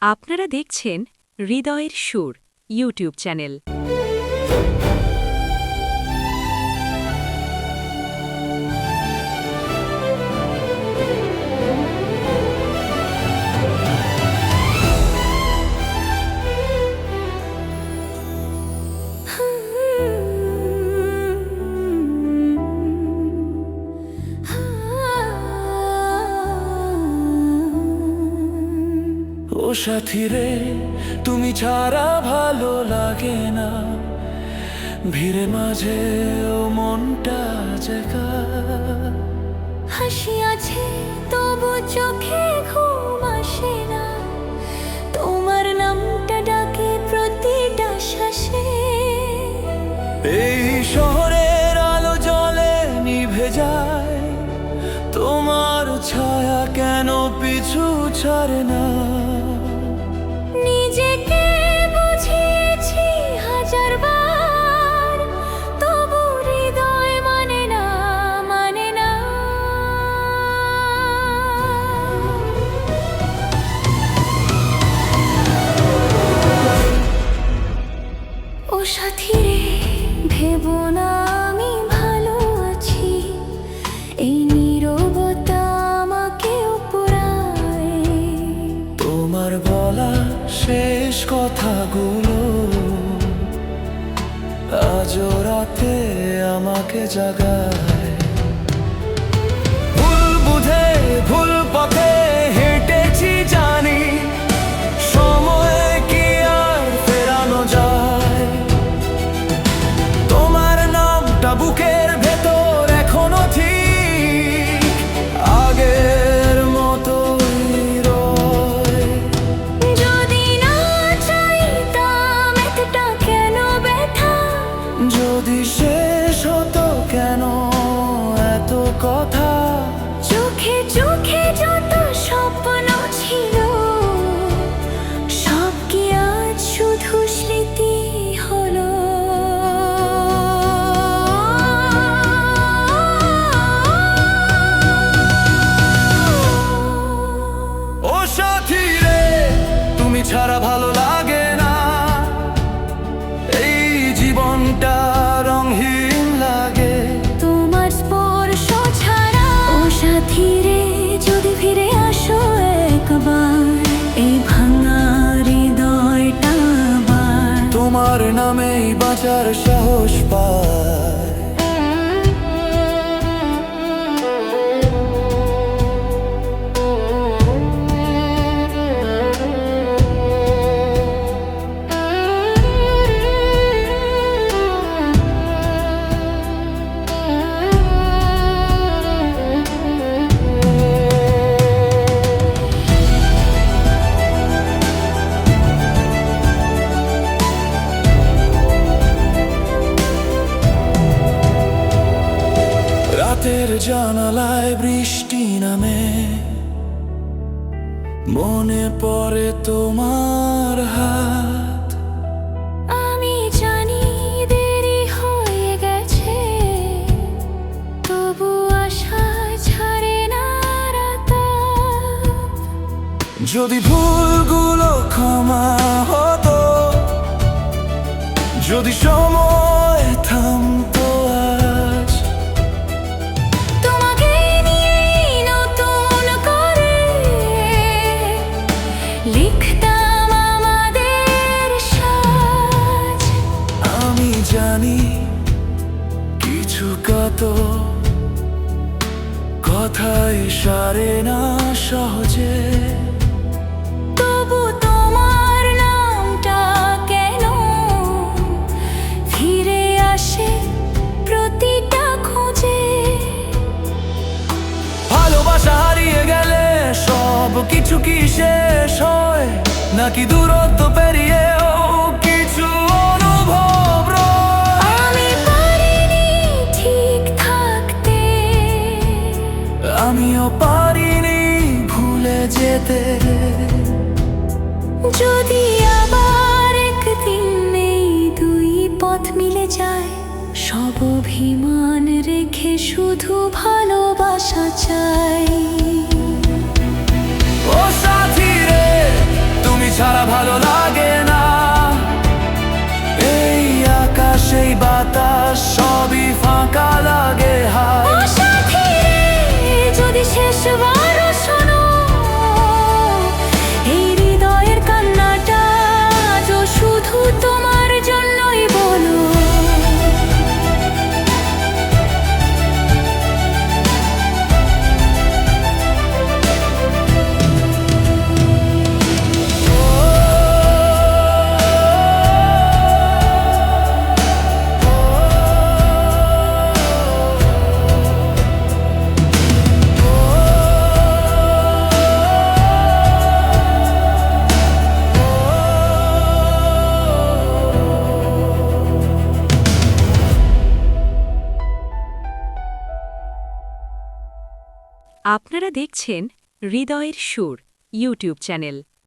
আপনারা দেখছেন হৃদয়ের সুর ইউটিউব চ্যানেল। ও সাথী রে, তুমি ছাড়া ভালো লাগে না, ভিড়ে মাঝে ও মনটা জায়গা। হাসি আছে তবু চোখে ঘুম আসে না, তোমার নামটা ডাকে প্রতিটা শ্বাসে। এই শহরের আলো জলে নিভে যায়, তোমার ছায়া কেন পিছু ছাড়ে না। নিজেকে বুঝিয়েছি হাজারবার, তবু হৃদয় মানে না, মানে না। ও সাথী রে, ভেবো না আমি ভালো আছি, এই নীরবতা আমাকেও পোড়ায়। তোমার বলা শেষ কথাগুলো আজও রাতে আমাকে জাগায়। ভুল বুঝে ভুল পথে হেঁটেছি জানি, সময় কি আর ফেরানো যায়। তোমার নামটা বুকের ভেতর এখনো ঠিক আগের মতোই রয়। যদি না চাইতাম এতটা কেন ব্যথা, যদি শেষ হতো কেন এত কথা। চোখে চোখে যত স্বপ্ন ছিল, সব কি আজ শুধু স্মৃতি হলো। ও সাথী রে, তুমি ছাড়া ভালো লাগে না, এই জীবনটা রঙহীন লাগে। তোমার স্পর্শ ছাড়া, ও সাথী রে, যদি ফিরে আসো একবার, এই ভাঙা হৃদয়টা আবার। তোমার নামেই বাঁচার সাহস পায়। রাতের জানালায় বৃষ্টি নামে, মনে পড়ে তোমার হাত। আমি জানি দেরি হয়ে গেছে, তবু আশা ছাড়ে না রাতারাত। যদি ভুলগুলো ক্ষমা হতো, যদি সময় থামতো আজ। তোমাকে নিয়েই নতুন করে লিখতাম আমাদের সাজ। আমি জানি কিছু কথাই সারে না সহজে। তবু তোমার নামটা কেন ফিরে আসে প্রতিটা খোঁজে। ভালোবাসা হারিয়ে গেলে সব কিছু কি শেষ হয়, নাকি দূরত্ব পেরিয়েও কিছু অনুভব রয়? আমি পারিনি ঠিক থাকতে, আমিও পারিনি ভুলে যেতে। যদি আবার একদিন এই দুই পথ মিলে যায়, সব অভিমান রেখে শুধু ভালোবাসা চাই। ও সাথী রে, তুমি আপনারা দেখছেন হৃদয়ের সুর ইউটিউব চ্যানেল।